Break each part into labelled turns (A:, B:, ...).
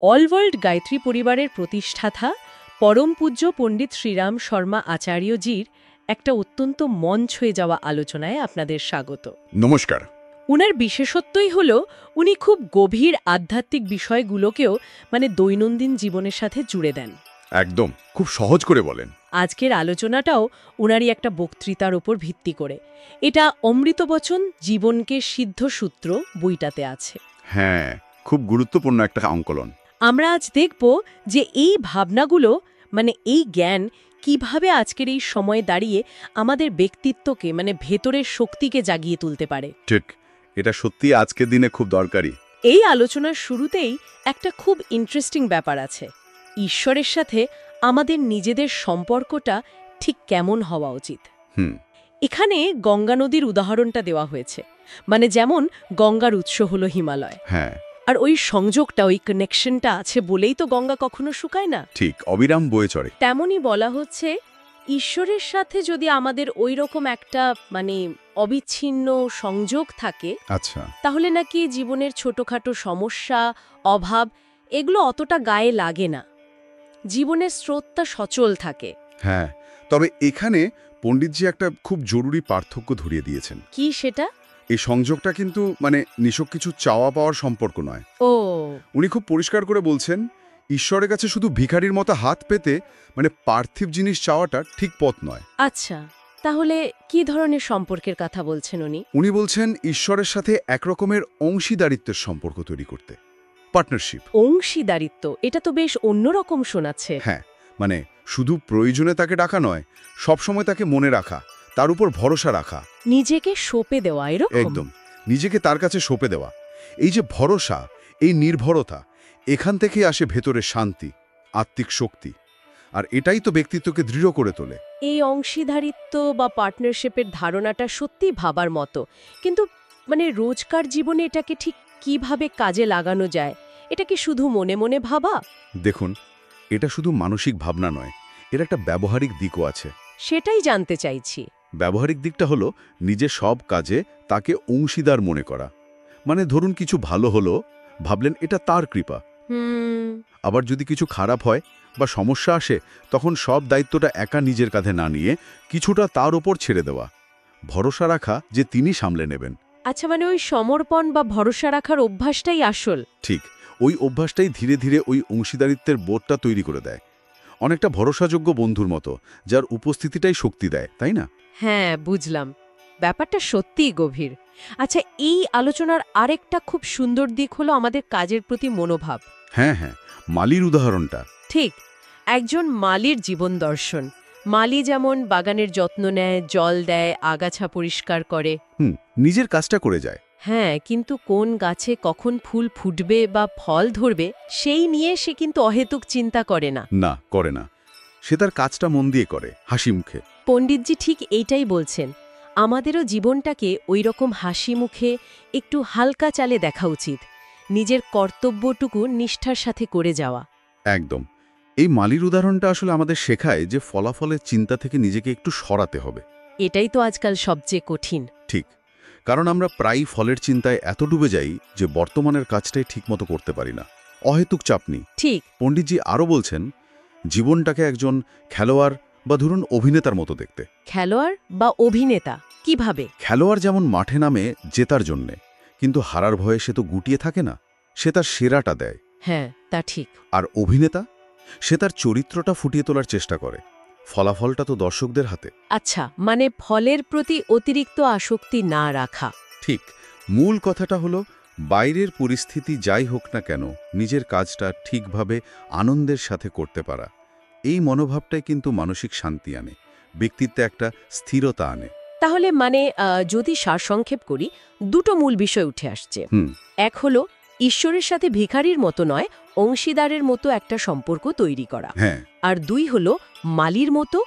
A: All world Gayatri পরিবারের প্রতিষ্ঠাতা পরম পূজ্য পণ্ডিত শ্রীরাম শর্মা আচার্যজির একটা অত্যন্ত মন ছুঁয়ে যাওয়া আলোচনায় আপনাদের স্বাগত।
B: নমস্কার।
A: উনার বিশেষত্বই হল উনি খুব গভীর আধ্যাত্মিক বিষয়গুলোকেও দৈনন্দিন জীবনের সাথে জুড়ে দেন।
B: একদম, খুব সহজ করে বলেন।
A: আজকের আলোচনাটাও উনারই একটা বক্তৃতার উপর ভিত্তি করে। এটা অমৃতবচন জীবনকে সিদ্ধ সূত্র বইটাতে আছে।
B: হ্যাঁ, খুব গুরুত্বপূর্ণ একটা অঙ্কলন।
A: আমরা আজ দেখব যে এই ভাবনাগুলো এই জ্ঞান কিভাবে আজকের এই সময়ে দাঁড়িয়ে আমাদের ব্যক্তিত্বকে ভেতরের শক্তিকে জাগিয়ে তুলতে পারে।
B: ঠিক, এটা সত্যি আজকের দিনে খুব দরকারি।
A: এই আলোচনার শুরুতেই একটা খুব ইন্টারেস্টিং ব্যাপার আছে। ঈশ্বরের সাথে আমাদের নিজেদের সম্পর্কটা ঠিক কেমন হওয়া উচিত। এখানে গঙ্গা নদীর উদাহরণটা দেওয়া হয়েছে। যেমন গঙ্গার উৎস হলো হিমালয়।
B: হ্যাঁ,
A: আর ওই সংযোগটা, ওই কানেকশনটা আছে বলেই তো গঙ্গা কখনো শুকায় না।
B: ঠিক, অবিরাম বয়ে চড়ে।
A: তেমনই বলা হচ্ছে ঈশ্বরের সাথে যদি আমাদের ওই রকম একটা অবিচ্ছিন্ন সংযোগ থাকে,
B: আচ্ছা,
A: তাহলে নাকি জীবনের ছোটখাটো সমস্যা, অভাব এগুলো অতটা গায়ে লাগে না। জীবনের স্রোতটা সচল থাকে।
B: হ্যাঁ, তবে এখানে পণ্ডিতজি একটা খুব জরুরি পার্থক্য ধরিয়ে দিয়েছেন।
A: কি সেটা?
B: এই সংযোগটা কিন্তু নিছক কিছু চাওয়া পাওয়ার সম্পর্ক নয়।
A: ও,
B: উনি খুব পরিষ্কার করে বলছেন, ঈশ্বরের কাছে শুধু ভিখারির মতো হাত পেতে পার্থিব জিনিস চাওয়াটা ঠিক পথ নয়।
A: আচ্ছা, তাহলে কি ধরনের সম্পর্কের কথা বলছেন উনি?
B: উনি বলছেন ঈশ্বরের সাথে একরকমের অংশীদারিত্বের সম্পর্ক তৈরি করতে, পার্টনারশিপ।
A: অংশীদারিত্ব, এটা তো বেশ অন্যরকম শোনাচ্ছে।
B: হ্যাঁ, শুধু প্রয়োজনে তাকে ডাকা নয়, সবসময় তাকে মনে রাখা, তার উপর ভরসা রাখা,
A: নিজেকে সঁপে দেওয়া, এরকম।
B: একদম, নিজেকে তার কাছে সঁপে দেওয়া। এই যে ভরসা, এই নির্ভরতা, এখান থেকে আসে ভেতরে শান্তি, আত্মিক শক্তি, আর এটাই তো ব্যক্তিত্বকে দৃঢ় করে তোলে।
A: এই অংশীদারিত্ব বা পার্টনারশিপের ধারণাটা সত্যি ভাবার মতো, কিন্তু রোজকার জীবনে এটাকে ঠিক কিভাবে কাজে লাগানো যায়? এটা কি শুধু মনে মনে ভাবা?
B: দেখুন, এটা শুধু মানসিক ভাবনা নয়, এর একটা ব্যবহারিক দিকও আছে।
A: সেটাই জানতে চাইছি।
B: ব্যবহারিক দিকটা হলো নিজের সব কাজে তাকে অংশীদার মনে করা। ধরুন কিছু ভালো হলো, ভাবলেন এটা তার কৃপা। আবার যদি কিছু খারাপ হয় বা সমস্যা আসে, তখন সব দায়িত্বটা একা নিজের কাঁধে না নিয়ে কিছুটা তার ওপর ছেড়ে দেওয়া, ভরসা রাখা যে তিনি সামলে নেবেন।
A: আচ্ছা, ওই সমর্পণ বা ভরসা রাখার অভ্যাসটাই আসল।
B: ঠিক, ওই অভ্যাসটাই ধীরে ধীরে ওই অংশীদারিত্বের বোধটা তৈরি করে দেয়। অনেকটা ভরসাযোগ্য বন্ধুর মতো, যার উপস্থিতিটাই শক্তি দেয়, তাই না?
A: হ্যাঁ, বুঝলাম। ব্যাপারটা সত্যিই গভীর। আচ্ছা, এই আলোচনার আরেকটা খুব সুন্দর দিক হলো আমাদের কাজের প্রতি মনোভাব।
B: হ্যাঁ হ্যাঁ, মালির উদাহরণটা
A: ঠিক, একজন মালির জীবন দর্শন। মালি যেমন বাগানের যত্ন নেয়, জল দেয়, আগাছা পরিষ্কার করে।
B: নিজের কাজটা করে যায়।
A: হ্যাঁ, কিন্তু কোন গাছে কখন ফুল ফুটবে বা ফল ধরবে সেই নিয়ে সে কিন্তু অহেতুক চিন্তা করে না।
B: না, করে না। সে তার কাজটা মন দিয়ে করে, হাসি মুখে।
A: পণ্ডিতজি ঠিক এইটাই বলছেন, আমাদেরও জীবনটাকে ওই রকম হাসি মুখে, একটু হালকা চালে দেখা উচিত, নিজের কর্তব্যটুকু নিষ্ঠার সাথে করে যাওয়া।
B: একদম। এই মালির উদাহরণটা আসলে আমাদের শেখায় যে ফলাফলের চিন্তা থেকে নিজেকে একটু সরাতে হবে।
A: এটাই তো আজকাল সবচেয়ে কঠিন।
B: ঠিক, কারণ আমরা প্রায়ই ফলের চিন্তায় এত ডুবে যাই যে বর্তমানের কাজটাই ঠিকমতো করতে পারি না, অহেতুক চাপ নিই।
A: ঠিক।
B: পণ্ডিতজি আরও বলছেন, জীবনটাকে একজন খেলোয়াড় বা ধরুন অভিনেতার মতো দেখতে।
A: খেলোয়াড় বা অভিনেতা কিভাবে?
B: খেলোয়াড় যেমন মাঠে নামে জেতার জন্যে, কিন্তু হারার ভয়ে সে তো গুটিয়ে থাকে না, সে তার সেরাটা দেয়।
A: হ্যাঁ, তা ঠিক।
B: আর অভিনেতা, সে তার চরিত্রটা ফুটিয়ে তোলার চেষ্টা করে, ফলাফলটা তো দর্শকদের হাতে।
A: আচ্ছা, ফলের প্রতি অতিরিক্ত আসক্তি না রাখা।
B: ঠিক, মূল কথাটা হলো বাইরের পরিস্থিতি যাই হোক না কেন নিজের কাজটা ঠিকভাবে আনন্দের সাথে করতে পারা। এই মনোভাবটাই কিন্তু মানসিক শান্তি আনে, ব্যক্তিত্বে একটা স্থিরতা আনে।
A: তাহলে যদি সারসংক্ষেপ করি, দুটো মূল বিষয় উঠে আসছে। এক হলো ঈশ্বরের সাথে ভিখারির মতো নয়, অংশীদারের মতো একটা সম্পর্ক তৈরি করা।
B: হ্যাঁ,
A: আর দুই হলো মালির মতো,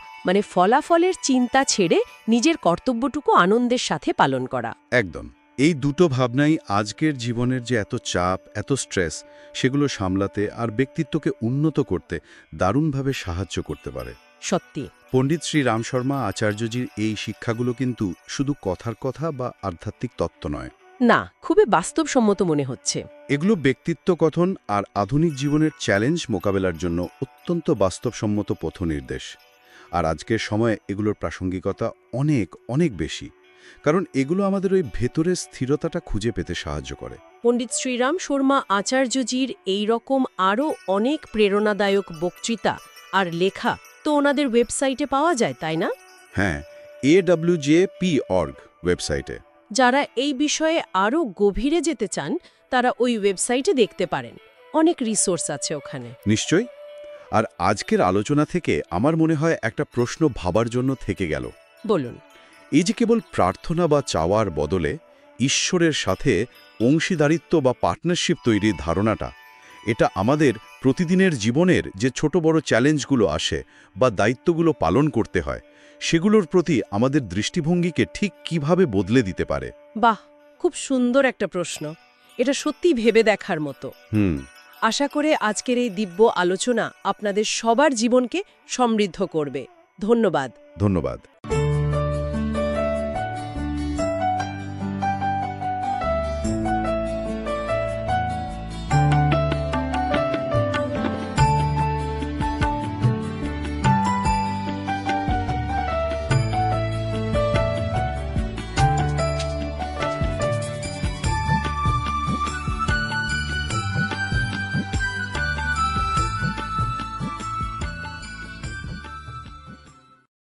A: ফলাফলের চিন্তা ছেড়ে নিজের কর্তব্যটুকু আনন্দের সাথে পালন করা।
B: একদম। এই দুটো ভাবনাই আজকের জীবনের যে এত চাপ, এত স্ট্রেস, সেগুলো সামলাতে আর ব্যক্তিত্বকে উন্নত করতে দারুণভাবে সাহায্য করতে পারে।
A: সত্যি,
B: পণ্ডিত শ্রী রাম শর্মা আচার্যজির এই শিক্ষাগুলো কিন্তু শুধু কথার কথা বা আধ্যাত্মিক তত্ত্ব নয়,
A: না, খুবই বাস্তবসম্মত মনে হচ্ছে।
B: এগুলো ব্যক্তিত্ব কথন আর আধুনিক জীবনের চ্যালেঞ্জ মোকাবেলার জন্য অত্যন্ত বাস্তবসম্মত পথনির্দেশ। আর আজকের সময়ে এগুলোর প্রাসঙ্গিকতা অনেক অনেক বেশি, কারণ এগুলো আমাদের ওই ভেতরের স্থিরতাটা খুঁজে পেতে সাহায্য করে।
A: পণ্ডিত শ্রীরাম শর্মা আচার্যজির এই রকম আরও অনেক প্রেরণাদায়ক বক্তৃতা আর লেখা তো ওনাদের ওয়েবসাইটে পাওয়া যায়, তাই না?
B: হ্যাঁ, awjp.org ওয়েবসাইটে।
A: যারা এই বিষয়ে আরও গভীরে যেতে চান তারা ওই ওয়েবসাইটে দেখতে পারেন, অনেক রিসোর্স আছে ওখানে।
B: নিশ্চয়ই। আর আজকের আলোচনা থেকে আমার মনে হয় একটা প্রশ্ন ভাবার জন্য থেকে গেল।
A: বলুন।
B: এই যে কেবল প্রার্থনা বা চাওয়ার বদলে ঈশ্বরের সাথে অংশীদারিত্ব বা পার্টনারশিপ তৈরির ধারণাটা, এটা আমাদের প্রতিদিনের জীবনের যে ছোট বড় চ্যালেঞ্জগুলো আসে বা দায়িত্বগুলো পালন করতে হয়, সেগুলোর প্রতি আমাদের দৃষ্টিভঙ্গিকে ঠিক কিভাবে বদলে দিতে পারে?
A: বাহ, খুব সুন্দর একটা প্রশ্ন। এটা সত্যি ভেবে দেখার মতো। আশা করে আজকের এই দিব্য আলোচনা আপনাদের সবার জীবনকে সমৃদ্ধ করবে। ধন্যবাদ।
B: ধন্যবাদ।